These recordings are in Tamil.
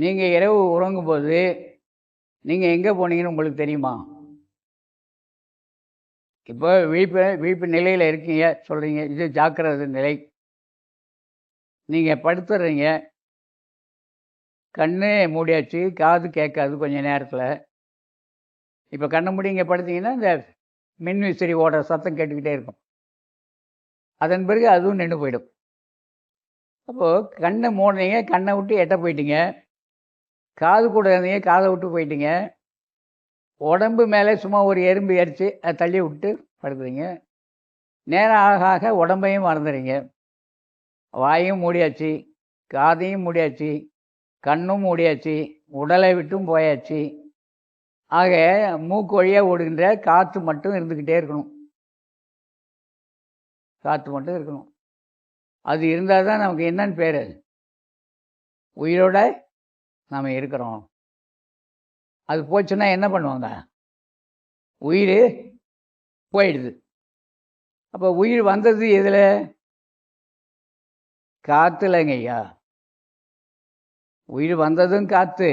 நீங்க இரவு உறங்கும்போது, நீங்க எங்க போனீங்கன்னு உங்களுக்கு தெரியுமா? இப்போ விழிப்பு நிலையில இருக்கீங்க சொல்றீங்க. இது ஜாக்கிரதை நிலை. நீங்க படுத்துடுறீங்க. கண்ணு மூடியாச்சு, காது கேட்காது கொஞ்ச நேரத்தில. இப்ப கண்ண மூடி இங்க படுத்தீங்கன்னா, இந்த மின்விசிறி ஓடுற சத்தம் கேட்டுக்கிட்டே இருக்கும். அதன் பிறகு அதுவும் நின்னு போயிடும். அப்போ கண்ண மூடுனீங்க, கண்ண விட்டு எட்ட போயிட்டீங்க. காது கூட இருந்தீங்க, காத விட்டு போயிட்டீங்க. உடம்பு மேல சும்மா ஒரு எறும்பு ஏறிச்சு, அத தள்ளி விட்டு படுக்குறீங்க. நேரம் ஆக ஆக உடம்பையும் மறந்துறீங்க. வாயும் மூடியாச்சு, காதையும் மூடியாச்சு, கண்ணும் மூடியாச்சு, உடலை விட்டும் போயாச்சு. ஆக மூக்கு வழியா ஓடுகின்ற காத்து மட்டும் இருந்துகிட்டே இருக்கணும். காத்து மட்டும் இருக்கணும். அது இருந்தா தான் நமக்கு என்னன்னு பேரு? உயிரோட நாம இருக்கிறோம். அது போச்சுன்னா என்ன பண்ணுவாங்க? உயிரு போயிடுது. அப்ப உயிர் வந்தது எதுல? காத்துலங்கய்யா. உயிர் வந்ததும் காத்து.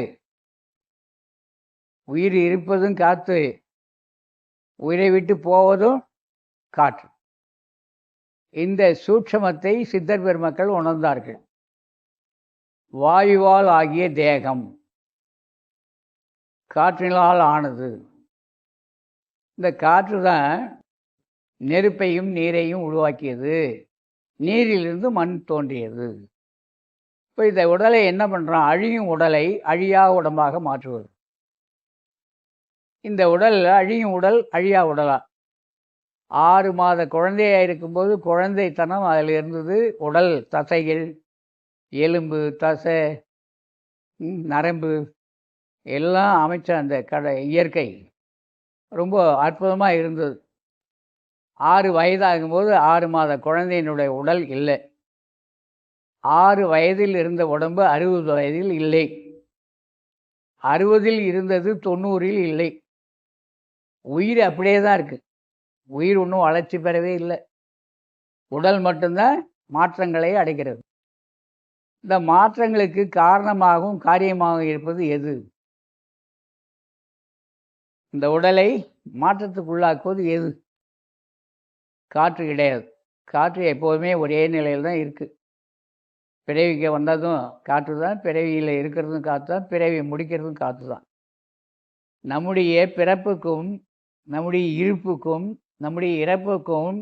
உயிர் இருப்பதும் காத்து. உயிரை விட்டு போவதும் காற்று. இந்த சூட்சமத்தை சித்தர் பெருமக்கள் உணர்ந்தார்கள். வாயுவால் ஆகிய தேகம் காற்றினால் ஆனது. இந்த காற்று தான் நெருப்பையும் நீரையும் உருவாக்கியது. நீரிலிருந்து மண் தோன்றியது. இப்போ இந்த உடலை என்ன பண்ணுறான்? அழியும் உடலை அழியா உடம்பாக மாற்றுவது. இந்த உடல் அழியும் உடல் அழியா உடலா? 6 மாத குழந்தையா இருக்கும்போது குழந்தைத்தனம் அதில் இருந்தது. உடல் தசைகள், எலும்பு, தசை, நரம்பு எல்லாம் அமைச்ச அந்த இயற்கை ரொம்ப அற்புதமாக இருந்தது. 6 வயதாகும்போது 6 மாத குழந்தையினுடைய உடல் இல்லை. 6 வயதில் இருந்த உடம்பு 60 வயதில் இல்லை. 60இல் இருந்தது 90இல் இல்லை. உயிர் அப்படியே தான் இருக்கு. உயிர் ஒன்றும் வளர்ச்சி பெறவே இல்லை. உடல் மட்டும்தான் மாற்றங்களை அடைகிறது. இந்த மாற்றங்களுக்கு காரணமாகவும் காரியமாகவும் இருப்பது எது? இந்த உடலை மாற்றத்துக்குள்ளாக்குவது எது? காற்று கிடையாது. காற்று எப்போதுமே ஒரே நிலையில் தான் இருக்கு. பிறவிக்கு வந்ததும் காற்று தான், பிறவியில் இருக்கிறதும் காற்று தான், பிறவி முடிக்கிறதும் காற்று தான். நம்முடைய பிறப்புக்கும் நம்முடைய இருப்புக்கும் நம்முடைய இறப்புக்கும்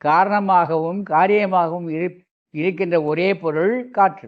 காரணமாகவும் காரியமாகவும் இருக்கின்ற ஒரே பொருள் காற்று.